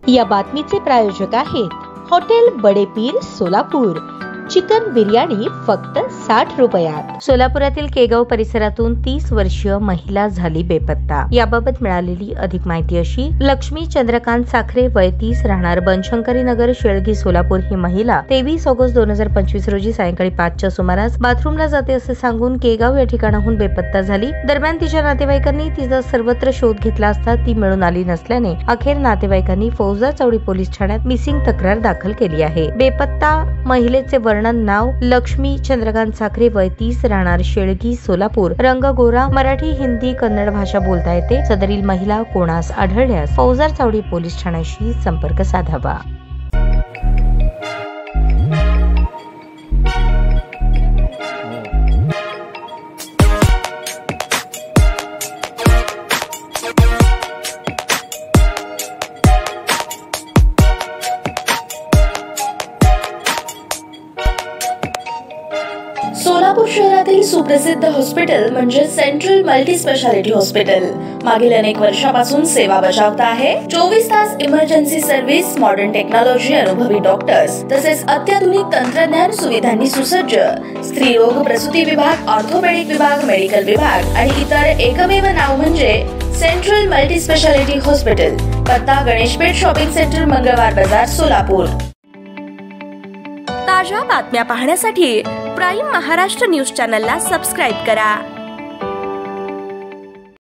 या बातमीचे प्रायोजक आहेत हॉटेल बडे पीर सोलापूर। चिकन बिर्याणी फक्त 60 रुपयात। सोलापुरातील केगाव परिसरातून 30 वर्षीय महिला झाली बेपत्ता। याबाबत मिळालेली अधिक माहिती अशी: लक्ष्मी चंद्रकांत साखरे, वय 30, राहणार बनशंकरी नगर, शेळगी, सोलापूर ही महिला 23 ऑगस्ट 2025 रोजी सायंकाळी 5च्या सुमारास बाथरूमला जाते असे सांगून केगाव या ठिकाणाहून बेपत्ता झाली। दरम्यान तिच्या नातेवाईकांनी तिचा सर्वत्र शोध घेतला असता ती मिळून आली नसल्याने अखेर नातेवाईकांनी फौजदार चौडी पोलीस ठाण्यात मिसिंग तक्रार दाखल केली आहे। बेपत्ता महिलेचे वर्णन: नाव लक्ष्मी चंद्रकांत साखरे, वय 30, राहणार शेळगी, सोलापूर, रंग गोरा, मराठी, हिंदी, कन्नड भाषा बोलता येते। सदरील महिला कोणास आढळल्यास फौजदार चौडी पोलीस ठाण्याशी संपर्क साधावा। सोलापूर शहरातील सुप्रसिद्ध हॉस्पिटल म्हणजे सेंट्रल मल्टी स्पेशालिटी हॉस्पिटल मागील अनेक वर्षापासून सेवा बजावत आहे। 24 तास इमर्जन्सी सर्व्हिस, मॉडर्न टेक्नॉलॉजी, अनुभवी डॉक्टर्स तसेच अत्याधुनिक तंत्रज्ञान सुविधांनी सुसज्ज स्त्रीरोग प्रसूती विभाग, ऑर्थोपेडिक विभाग, मेडिकल विभाग आणि इतर एकमेव नाव म्हणजे सेंट्रल मल्टी स्पेशालिटी हॉस्पिटल। पत्ता: गणेशपेठ शॉपिंग सेंटर, मंगळवार बाजार, सोलापूर। ताज्या बातम्या पाहण्यासाठी प्राईम महाराष्ट्र न्यूज चॅनलला सबस्क्राईब करा।